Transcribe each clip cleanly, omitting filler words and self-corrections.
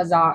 1000।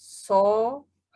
100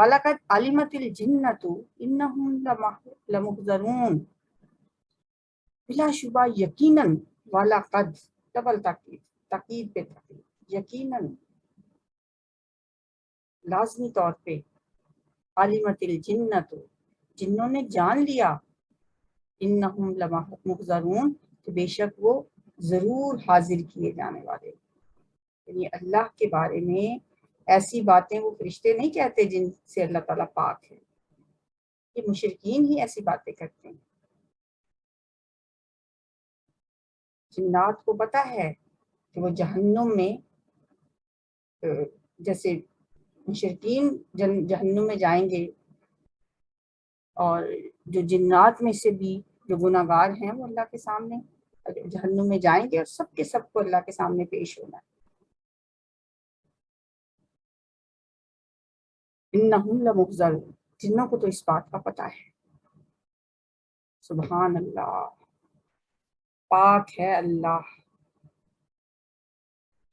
وَلَقَدْ عَلِمَتِ الْجِنَّةُ إِنَّهُمْ لَمُحْضَرُونَ، بلا شبہ یقیناً، وَلَقَدْ ڈبل تاکید، تاکید پہ تاکید، یقیناً لازمی طور پہ، عَلِمَتِ الْجِنَّةُ جنوں نے جان لیا، انہم لمحضرون کہ بے شک وہ ضرور حاضر کیے جانے والے. یعنی اللہ کے بارے میں ایسی باتیں وہ فرشتے نہیں کہتے جن سے اللہ تعالیٰ پاک ہے، یہ مشرکین ہی ایسی باتیں کرتے ہیں. جنات کو پتہ ہے کہ وہ جہنم میں، جیسے مشرکین جہنم میں جائیں گے، اور جو جنات میں سے بھی جو گناہ گار ہیں وہ اللہ کے سامنے جہنم میں جائیں گے، اور سب کے سب کو اللہ کے سامنے پیش ہونا ہے. انہم لمحضرون، جنوں کو تو اس بات کا پتہ ہے. سبحان اللہ، پاک ہے اللہ.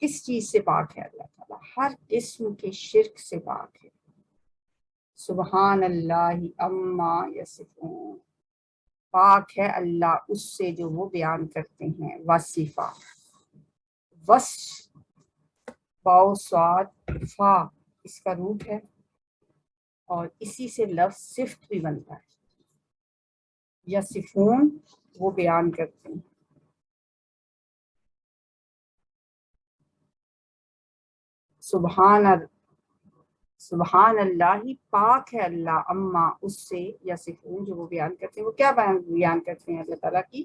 کس چیز سے پاک ہے اللہ تعالیٰ؟ ہر قسم کے شرک سے پاک ہے. سبحان اللہ اما یصفون، پاک ہے اللہ اس سے جو وہ بیان کرتے ہیں. وصفا، وصف واو صاد فا اس کا روٹ ہے، اور اسی سے لفظ صفت بھی بنتا ہے. یصفون وہ بیان کرتے ہیں. سبحان اللہ پاک ہے اللہ اما اس سے، یصفون جو وہ بیان کرتے ہیں. وہ کیا بیان کرتے ہیں؟ اللہ تعالیٰ کی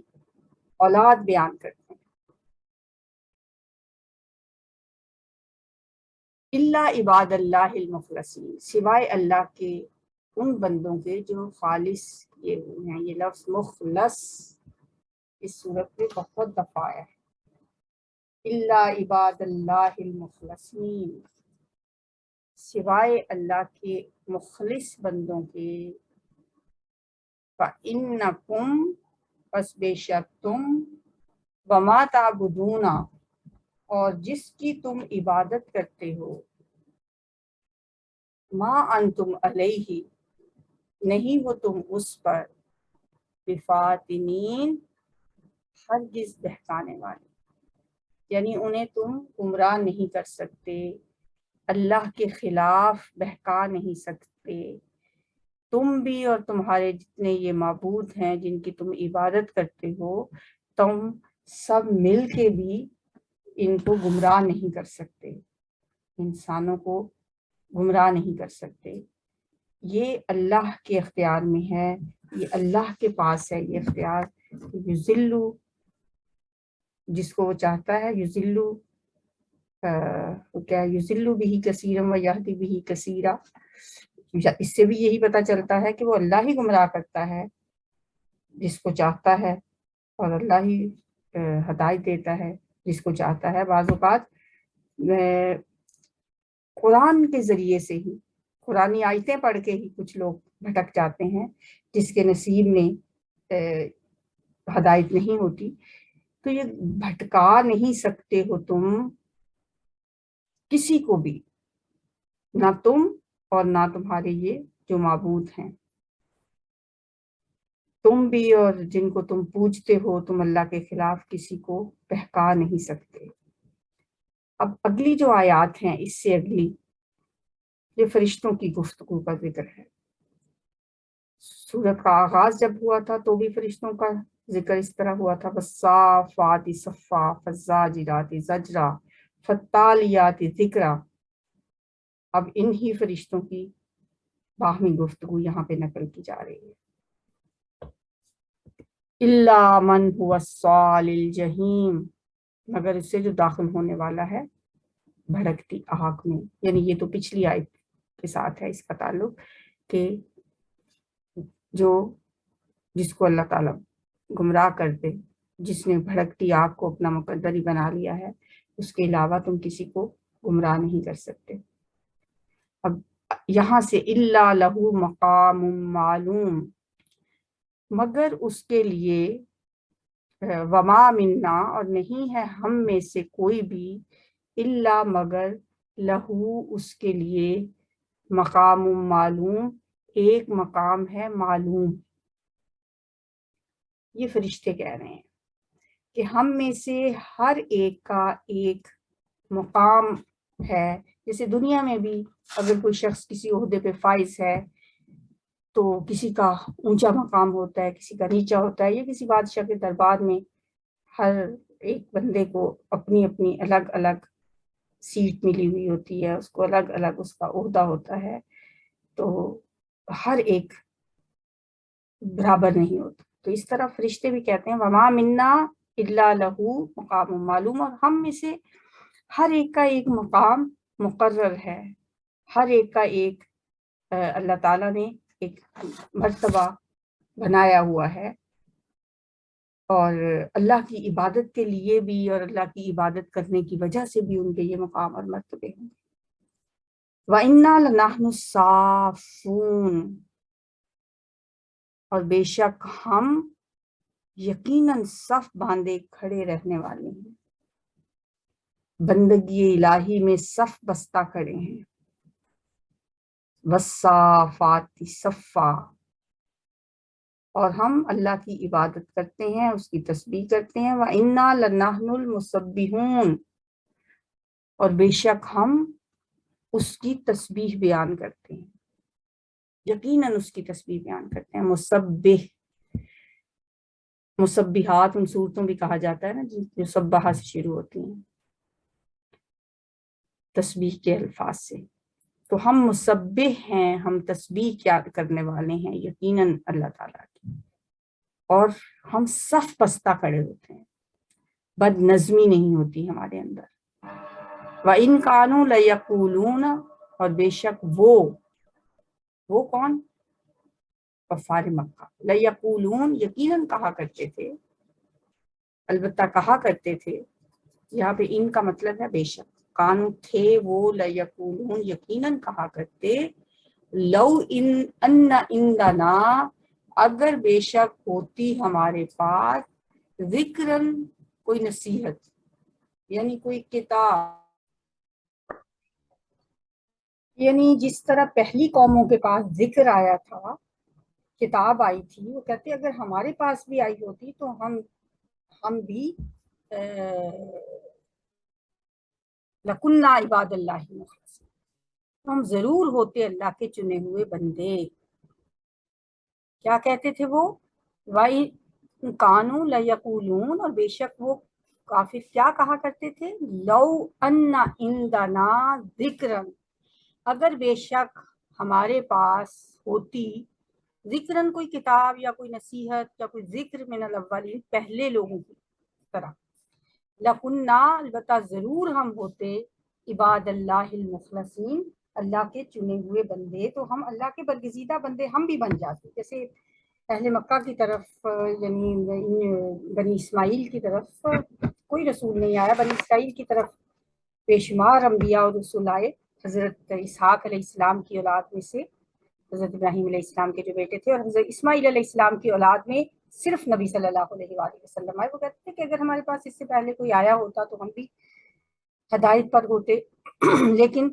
اولاد بیان کرتے ہیں. الا عباد اللہ المخلصین، سوائے اللہ کے ان بندوں کے جو خالص کیے ہوئے ہیں. یہ لفظ مخلص اس صورت میں بہت دفعہ ہے. الا عباد اللہ المخلصین، سوائے اللہ کے مخلص بندوں کے. فَإِنَّكُمْ پس بے شک تم، وَمَا تَعْبُدُونَ اور جس کی تم عبادت کرتے ہو، ما انتم علیہ نہیں ہو تم اس پر، بفاتنین ہرگز بہکانے والے. یعنی انہیں تم گمراہ نہیں کر سکتے، اللہ کے خلاف بہکا نہیں سکتے. تم بھی اور تمہارے جتنے یہ معبود ہیں جن کی تم عبادت کرتے ہو، تم سب مل کے بھی ان کو گمراہ نہیں کر سکتے، انسانوں کو گمراہ نہیں کر سکتے. یہ اللہ کے اختیار میں ہے، یہ اللہ کے پاس ہے یہ اختیار. یذلو جس کو وہ چاہتا ہے، یذلو کیا یذلو بھی کثیرا و یہدی بھی کثیرا. اس سے بھی یہی پتہ چلتا ہے کہ وہ اللہ ہی گمراہ کرتا ہے جس کو چاہتا ہے، اور اللہ ہی ہدایت دیتا ہے جس کو چاہتا ہے. بعض اوقات قرآن کے ذریعے سے ہی، قرآنی آیتیں پڑھ کے ہی کچھ لوگ بھٹک جاتے ہیں جس کے نصیب میں ہدایت نہیں ہوتی. تو یہ بھٹکا نہیں سکتے ہو تم کسی کو بھی، نہ تم اور نہ تمہارے یہ جو معبود ہیں. تم بھی اور جن کو تم پوجتے ہو، تم اللہ کے خلاف کسی کو بہکا نہیں سکتے. اب اگلی جو آیات ہیں اس سے اگلی، یہ فرشتوں کی گفتگو کا ذکر ہے. سورت کا آغاز جب ہوا تھا تو بھی فرشتوں کا ذکر اس طرح ہوا تھا، والصافات صفا فالزاجرات زجرا فالتالیات ذکرا. اب انہی فرشتوں کی باہمی گفتگو یہاں پہ نقل کی جا رہی ہے. الا من هو الصال الجحیم، مگر اس سے جو داخل ہونے والا ہے بھڑکتی آگ میں. یعنی یہ تو پچھلی آیت کے ساتھ ہے اس کا تعلق، کہ جس کو اللہ تعالیٰ گمراہ کر دے، جس نے بھڑکتی آگ کو اپنا مقدر ہی بنا لیا ہے، اس کے علاوہ تم کسی کو گمراہ نہیں کر سکتے. اب یہاں سے الا لہو مقام معلوم، مگر اس کے لیے، وما منا اور نہیں ہے ہم میں سے کوئی بھی، الا مگر لہو اس کے لیے، مقام معلوم، ایک مقام ہے معلوم. یہ فرشتے کہہ رہے ہیں کہ ہم میں سے ہر ایک کا ایک مقام ہے. جیسے دنیا میں بھی اگر کوئی شخص کسی عہدے پہ فائز ہے تو کسی کا اونچا مقام ہوتا ہے، کسی کا نیچا ہوتا ہے، یا کسی بادشاہ کے دربار میں ہر ایک بندے کو اپنی اپنی الگ الگ سیٹ ملی ہوئی ہوتی ہے، اس کو الگ الگ اس کا عہدہ ہوتا ہے. تو ہر ایک برابر نہیں ہوتا. تو اس طرح فرشتے بھی کہتے ہیں وما منا الا لہو مقام معلوم، اور ہم میں سے ہر ایک کا ایک مقام مقرر ہے، ہر ایک کا ایک اللہ تعالیٰ نے ایک مرتبہ بنایا ہوا ہے، اور اللہ کی عبادت کے لیے بھی اور اللہ کی عبادت کرنے کی وجہ سے بھی ان کے یہ مقام اور مرتبے ہیں. وَإِنَّا لَنَحْنُ الصَّافُّونَ، اور بے شک ہم یقیناً صف باندھے کھڑے رہنے والے ہیں، بندگی الہی میں صف بستہ کھڑے ہیں. وَالصَّافَّاتِ صَفًّا، اور ہم اللہ کی عبادت کرتے ہیں، اس کی تسبیح کرتے ہیں. وَإِنَّا لَنَحْنُ الْمُسَبِّحُونَ، اور بے شک ہم اس کی تسبیح بیان کرتے ہیں، یقیناً اس کی تسبیح بیان کرتے ہیں. مسبح، مسبحات ان صورتوں بھی کہا جاتا ہے نا جو سبحہ سے شروع ہوتی ہیں تسبیح کے الفاظ سے. تو ہم مسبح ہیں، ہم تسبیح کیا کرنے والے ہیں یقیناً اللہ تعالیٰ کی، اور ہم صف بستہ کھڑے ہوتے ہیں، بد نظمی نہیں ہوتی ہمارے اندر. وَإِن كَانُوا لَيَقُولُونَ، اور بے شک وہ کون؟ کفار مکہ. لَيَقُولُونَ، یقیناً کہا کرتے تھے، البتہ کہا کرتے تھے. یہاں پہ ان کا مطلب ہے بے شک. کانو تھے وہ، لَيَقُولُونَ یقیناً کہا کرتے، لو ان عندنا، اگر بے شک ہوتی ہمارے پاس، ذکرن کوئی نصیحت، یعنی کوئی کتاب. یعنی جس طرح پہلی قوموں کے پاس ذکر آیا تھا، کتاب آئی تھی، وہ کہتے اگر ہمارے پاس بھی آئی ہوتی تو ہم بھی لَكُنَّا عِبَادَ اللَّهِ الْمُخْلَصِينَ، ہم ضرور ہوتے اللہ کے چنے ہوئے بندے. کیا کہتے تھے وہ؟ وَإِن كَانُوا لَيَقُولُونَ، اور بے شک وہ کافر کیا کہا کرتے تھے؟ لو ان عندنا ذکرن، اگر بے شک ہمارے پاس ہوتی، ذکرن کوئی کتاب یا کوئی نصیحت یا کوئی ذکر من الاولین، پہلے لوگوں کی طرح. لَكُنَّا، البتہ ضرور ہم ہوتے، عباد اللہ المخلصین، اللہ کے چنے ہوئے بندے. تو ہم اللہ کے برگزیدہ بندے ہم بھی بن جاتے، جیسے اہل مکہ کی طرف یعنی بنی اسماعیل کی طرف کوئی رسول نہیں آیا، بنی اسرائیل کی طرف بے شمار انبیاء اور رسول آئے. حضرت اسحاق علیہ السلام کی اولاد میں سے حضرت ابراہیم علیہ السلام کے جو بیٹے تھے، اور حضرت اسماعیل علیہ السلام کی اولاد میں صرف نبی صلی اللہ علیہ وآلہ وسلم آئے. وہ کہتے تھے کہ اگر ہمارے پاس اس سے پہلے کوئی آیا ہوتا تو ہم بھی ہدایت پر ہوتے. لیکن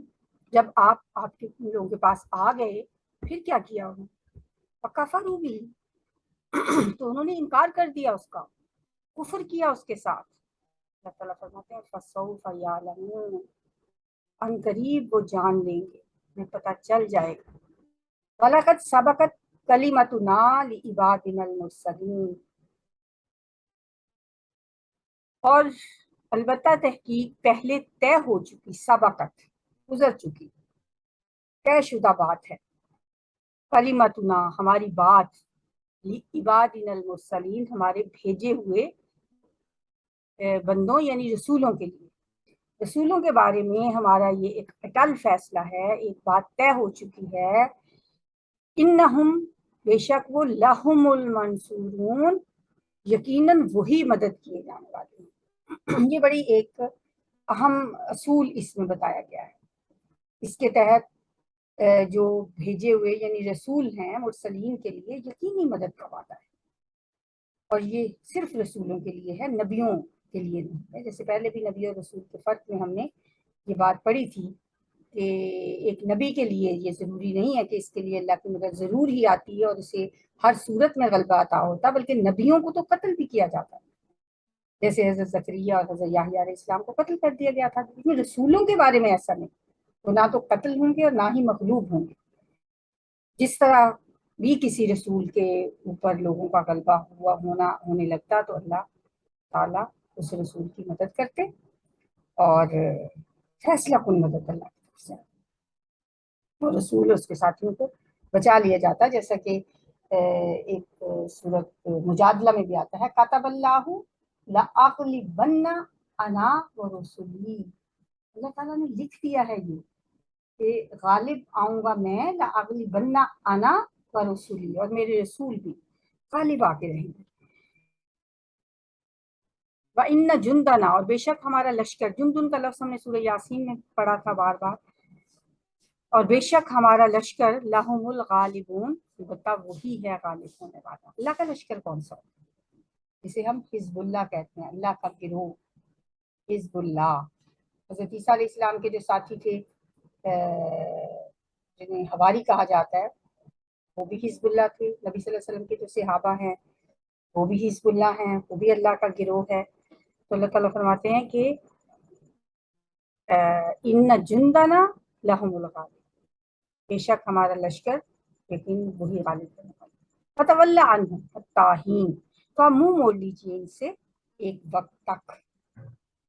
جب آپ کے لوگوں کے پاس آ گئے، پھر کیا کیا انہوں نے؟ فَكَفَرُوا بِهِ، تو انہوں نے انکار کر دیا اس کا، کفر کیا اس کے ساتھ. اللہ تعالیٰ فرماتے ہیں فَسَوْفَ يَعْلَمُونَ، ان قریب وہ جان لیں گے، انہیں پتہ چل جائے گا. وَلَقَدْ سَبَقَتْ كَلِمَتُنَا لِعِبَادِنَا الْمُرْسَلِينَ، اور البتہ تحقیق پہلے طے ہو چکی، سبقت گزر چکی، طے شدہ بات ہے. کلمتنا ہماری بات، لعبادنا المرسلین ہمارے بھیجے ہوئے بندوں یعنی رسولوں کے لیے. رسولوں کے بارے میں ہمارا یہ ایک اٹل فیصلہ ہے، ایک بات طے ہو چکی ہے. انہم، بے شک وہ، لہم المنصورون، یقیناً وہی مدد کیے جانے والے ہیں. یہ بڑی ایک اہم اصول اس میں بتایا گیا ہے. اس کے تحت جو بھیجے ہوئے یعنی رسول ہیں، مرسلین کے لیے یقینی مدد کا وعدہ ہے. اور یہ صرف رسولوں کے لیے ہے، نبیوں کے لیے نہیں ہے. جیسے پہلے بھی نبی اور رسول کے فرق میں ہم نے یہ بات پڑھی تھی کہ ایک نبی کے لیے یہ ضروری نہیں ہے کہ اس کے لیے اللہ کی مدد ضرور ہی آتی ہے اور اسے ہر صورت میں غلبہ عطا ہوتا، بلکہ نبیوں کو تو قتل بھی کیا جاتا ہے، جیسے حضرت زکریا اور حضرت یحییٰ علیہ السلام کو قتل کر دیا گیا تھا، لیکن رسولوں کے بارے میں ایسا نہیں، وہ نہ تو قتل ہوں گے اور نہ ہی مغلوب ہوں گے۔ جس طرح بھی کسی رسول کے اوپر لوگوں کا غلبہ ہونے لگتا تو اللہ تعالیٰ اس رسول کی مدد کرتے اور فیصلہ کن مدد اللہ کی طرف سے، اور رسول اس کے ساتھیوں کو بچا لیا جاتا، جیسا کہ ایک سورت مجادلہ میں بھی آتا ہے، کاتب اللہ لأغلبن انا ورسلی، اللہ تعالیٰ نے لکھ دیا ہے یہ کہ غالب آؤں گا میں، لأغلبن انا ورسلی، اور میرے رسول بھی غالب آ کے رہیں گے، وَإِنَّ جُنْدَنَا، اور بے شک ہمارا لشکر، جندن کا لفظ ہم نے سورہ یاسین میں پڑھا تھا بار بار، اور بے شک ہمارا لشکر لہم الغالبون، البتہ وہی ہے غالب ہونے والا۔ اللہ کا لشکر کون سا ہے؟ جسے ہم حزب اللہ کہتے ہیں، اللہ کا گروہ، حزب اللہ۔ حضرت عیسیٰ علیہ السلام کے جو ساتھی تھے جنہیں حواری کہا جاتا ہے، وہ بھی حزب اللہ تھے۔ نبی صلی اللہ علیہ وسلم کے جو صحابہ ہیں وہ بھی حزب اللہ ہیں، وہ بھی اللہ کا گروہ ہے۔ تو اللہ تعالیٰ فرماتے ہیں کہ ان جندنا لہم الغالب، بے شک ہمارا لشکر لیکن وہی غالب ہونے والا۔ فتولی عنہم حتی حین، تو آپ منہ موڑ لیجیے ان سے ایک وقت تک،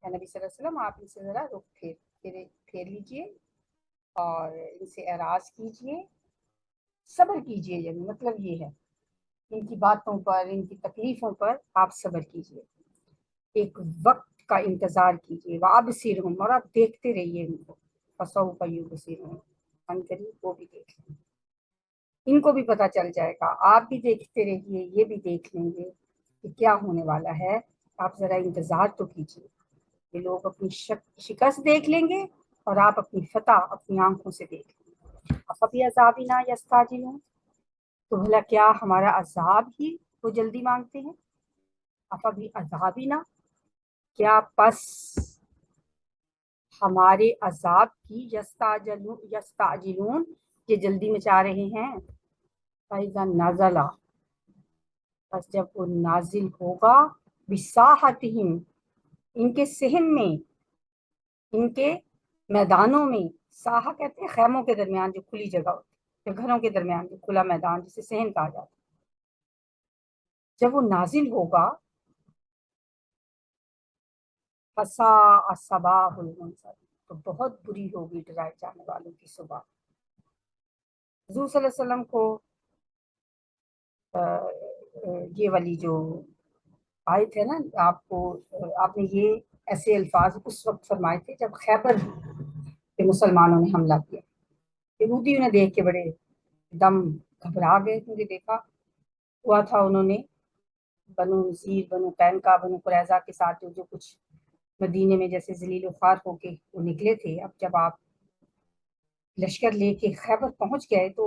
یا نبی صلی اللہ علیہ وسلم آپ ان سے ذرا رخ پھیر لیجیے اور ان سے اعراض کیجیے، صبر کیجیے، یعنی مطلب یہ ہے ان کی باتوں پر، ان کی تکلیفوں پر آپ صبر کیجیے، ایک وقت کا انتظار کیجیے، وابصرہم، اور آپ دیکھتے رہیے ان کو، فسوف یبصرون، ان قریب وہ بھی دیکھ لیں، ان کو بھی پتہ چل جائے گا، آپ بھی دیکھتے رہیے، یہ بھی دیکھ لیں گے کہ کیا ہونے والا ہے، آپ ذرا انتظار تو کیجیے۔ یہ لوگ اپنی شکست دیکھ لیں گے اور آپ اپنی فتح اپنی آنکھوں سے دیکھ لیں گے۔ افبعذابنا یستعجلون، تو بھلا کیا ہمارا عذاب ہی وہ جلدی مانگتے ہیں؟ افبعذابنا، کیا پس ہمارے عذاب کی یستعجلون، یہ جلدی مچا رہے ہیں؟ فَإِذَا نَزَلَ، بس جب وہ نازل ہوگا، بِسَاحَتِهِمْ، ان کے صحن میں، ان کے میدانوں میں، ساحہ کہتے ہیں خیموں کے درمیان جو کھلی جگہ ہوتی ہے، گھروں کے درمیان جو کھلا میدان جسے صحن کہا جاتا ہے، جب وہ نازل ہوگا، فَسَاءَ صَبَاحُ الْمُنذَرِينَ، تو بہت بری ہوگی ڈرائے جانے والوں کی صبح۔ حضور صلی اللہ علیہ وسلم کو یہ والی جو آیت ہے نا، آپ نے یہ ایسے الفاظ اس وقت فرمائے تھے جب خیبر کے مسلمانوں نے حملہ کیا، یہودی انہیں دیکھ کے بڑے دم گھبرا گئے، کیونکہ دیکھا ہوا تھا انہوں نے بنو نذیر، بنو قینقاع، بنو قریظہ کے ساتھ جو کچھ مدینے میں جیسے ذلیل و خوار ہو کے وہ نکلے تھے، اب جب آپ لشکر لے کے خیبر پہنچ گئے تو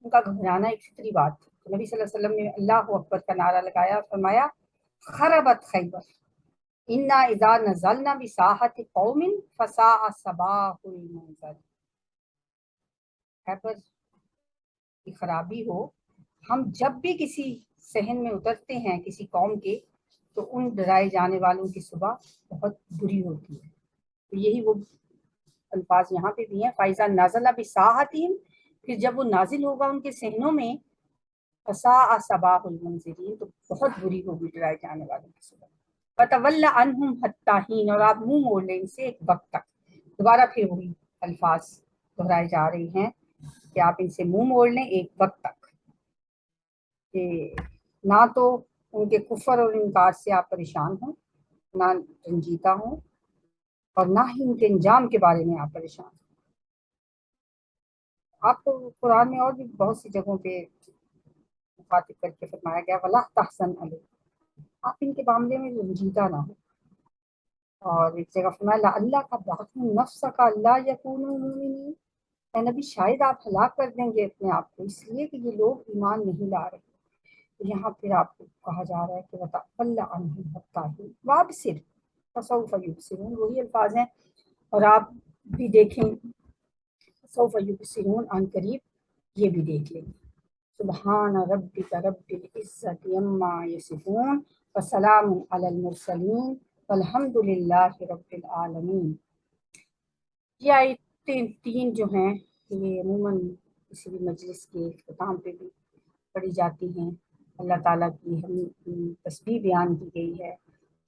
ان کا گھبرانا ایک فطری بات تھی۔ تو نبی صلی اللہ علیہ وسلم نے اللہ اکبر کا نعرہ لگایا اور فرمایا خربت خیبر انا اذا نزلنا بساحت قوم فساء صباح المنذر، خیبر کی خرابی ہو، ہم جب بھی کسی صحن میں اترتے ہیں کسی قوم کے، تو ان ڈرائے جانے والوں کی صبح بہت بری ہوتی ہے۔ تو یہی وہ الفاظ یہاں پہ بھی ہیں، فَإِذَا نَزَلَ بِسَاحَتِهِمْ، پھر جب وہ نازل ہوگا ان کے صحنوں میں، فَسَاءَ صَبَاحُ الْمُنذِرِينَ، تو بہت بری ہوگی ڈرائے جانے والوں کی صبح۔ فَتَوَلَّ عَنْهُمْ حَتَّىٰ حِينٍ، اور آپ منہ موڑ لیں ان سے ایک وقت تک۔ دوبارہ پھر وہی الفاظ دہرائے جا رہی ہیں کہ آپ ان سے منہ موڑ لیں ایک وقت تک، کہ نہ تو ان کے کفر اور انکار سے آپ پریشان ہوں، نہ رنجیدہ ہوں، اور نہ ہی ان کے انجام کے بارے میں آپ پریشان ہوں۔ آپ کو قرآن میں اور بھی بہت سی جگہوں پہ مخاطب کر کے فرمایا گیا وَلَا تَحْزَنْ عَلَيْهِمْ، آپ ان کے معاملے میں رنجیدہ نہ ہو۔ اور ایک جگہ فرمایا لَعَلَّكَ بَاخِعٌ نَفْسَكَ أَلَّا يَكُونُوا مُؤْمِنِينَ، اے نبی شاید آپ ہلاک کر دیں گے اپنے آپ کو اس لیے کہ یہ لوگ ایمان نہیں لا رہے۔ یہاں پھر آپ کو کہا جا رہا ہے کہ وَتَوَلَّ عَنْهُمْ حَتَّىٰ حِينٍ وَأَبْصِرْ فَسَوْفَ يُبْصِرُونَ، وہی الفاظ ہیں اور آپ بھی دیکھیں سوف یبصرون، عن قریب یہ بھی دیکھ لیں گے. سبحان ربک رب العزت عما یصفون وسلام علی المرسلین والحمد للہ رب العالمین. یہ آیتیں تین جو ہیں یہ عموماً کسی بھی مجلس کے اختتام پہ بھی پڑھی جاتی ہیں. اللہ تعالیٰ کی ہم تسبیح بیان کی گئی ہے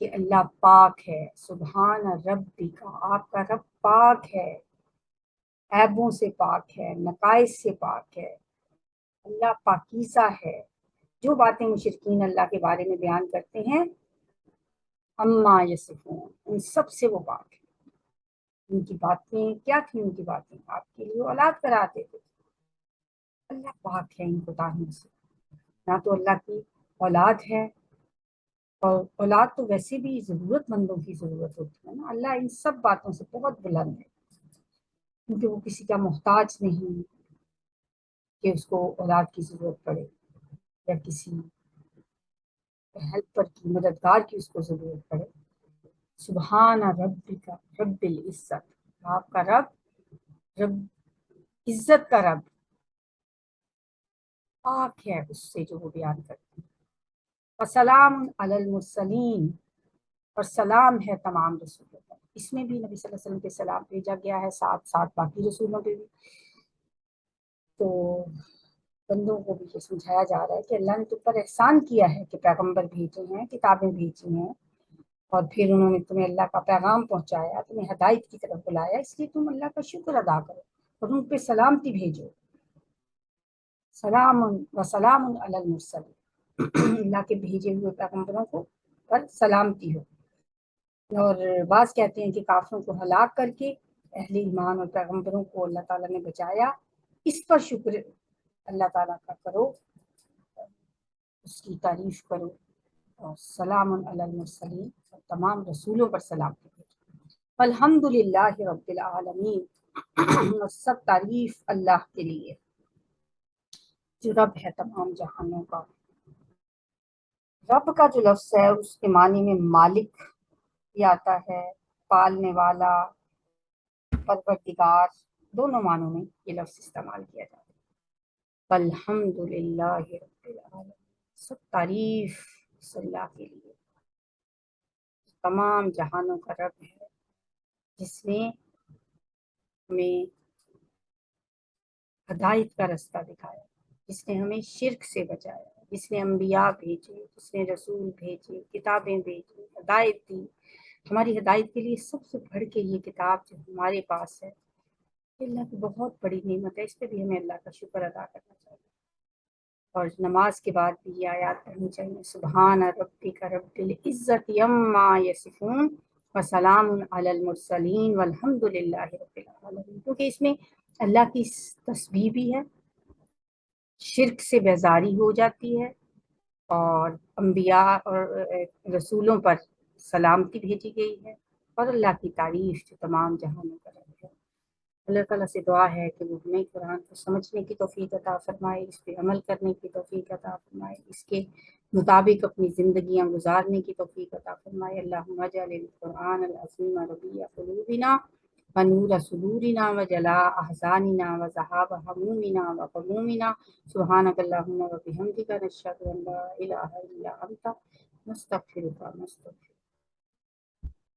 کہ اللہ پاک ہے. سبحان ربک، آپ کا رب پاک ہے، عیبوں سے پاک ہے، نقائص سے پاک ہے. اللہ پاکیزہ ہے. جو باتیں مشرکین اللہ کے بارے میں بیان کرتے ہیں اما یصفون، ان سب سے وہ پاک ہے. ان کی باتیں کیا تھیں؟ ان کی باتیں آپ کے لیے اولاد کراتے تھے. اللہ پاک ہے ان کوتاہیوں سے. نہ تو اللہ کی اولاد ہے، اور اولاد تو ویسے بھی ضرورت مندوں کی ضرورت ہوتی ہے نا. اللہ ان سب باتوں سے بہت بلند ہے، کیونکہ وہ کسی کا محتاج نہیں کہ اس کو اولاد کی ضرورت پڑے، یا کسی ہیلپر کی، مددگار کی اس کو ضرورت پڑے. سبحان ربک رب العزت، آپ کا رب عزت کا رب پاک ہے اس سے جو وہ بیان کرتے ہیں. وسلام علی المرسلین، اور سلام ہے تمام رسولوں پر. اس میں بھی نبی صلی اللہ علیہ وسلم کے سلام بھیجا گیا ہے، ساتھ ساتھ باقی رسولوں پہ بھی. تو بندوں کو بھی یہ سمجھایا جا رہا ہے کہ اللہ نے تم پر احسان کیا ہے کہ پیغمبر بھیجے ہیں، کتابیں بھیجی ہیں، اور پھر انہوں نے تمہیں اللہ کا پیغام پہنچایا، تمہیں ہدایت کی طرف بلایا. اس لیے تم اللہ کا شکر ادا کرو اور ان پہ سلامتی بھیجو. سلام و سلام علی المرسلین، اللہ کے بھیجے ہوئے پیغمبروں کو پر سلامتی ہو. اور بعض کہتے ہیں کہ کافروں کو ہلاک کر کے اہل ایمان اور پیغمبروں کو اللہ تعالیٰ نے بچایا. اس پر شکر اللہ تعالیٰ کا کرو، اس کی تعریف کرو. اور سلام علی المرسلین، اور تمام رسولوں پر سلامتی بھیجو. الحمد للہ رب العالمین، اور سب تعریف اللہ کے لیے جو رب ہے تمام جہانوں کا. رب کا جو لفظ ہے اس کے معنی میں مالک بھی آتا ہے، پالنے والا، پروردگار، دونوں معنوں میں یہ لفظ استعمال کیا جاتا ہے. الحمد للہ رب العالمین، سب تعریف اللہ کے لیے، تمام جہانوں کا رب ہے، جس نے ہمیں ہدایت کا رستہ دکھایا، جس نے ہمیں شرک سے بچایا، جس نے انبیاء بھیجے، جس نے رسول بھیجے، کتابیں بھیجی، ہدایت دی. ہماری ہدایت کے لیے سب سے بڑھ کے یہ کتاب جو ہمارے پاس ہے، اللہ کی بہت بڑی نعمت ہے. اس پہ بھی ہمیں اللہ کا شکر ادا کرنا چاہیے. اور نماز کے بعد بھی یہ آیات پڑھنی چاہیے. سبحان ربک رب العزت عما یصفون وسلام علی المرسلین والحمد للہ رب العالمین. کیونکہ اس میں اللہ کی تسبیح بھی ہے، شرک سے بیزاری ہو جاتی ہے، اور انبیاء اور رسولوں پر سلامتی بھیجی گئی ہے، اور اللہ کی تعریف جو تمام جہانوں کا رب ہے. اللہ تعالیٰ سے دعا ہے کہ وہ ہمیں قرآن کو سمجھنے کی توفیق عطا فرمائے، اس پہ عمل کرنے کی توفیق عطا فرمائے، اس کے مطابق اپنی زندگیاں گزارنے کی توفیق عطا فرمائے. اللہم اجعل القرآن العظیم ربیع قلوبنا ونور صدورنا وجلاء احزاننا وذهاب همومنا وغمومنا. سبحانک اللہم وبحمدک، نشہد ان لا الہ الا انت، نستغفرک ونستغفرک.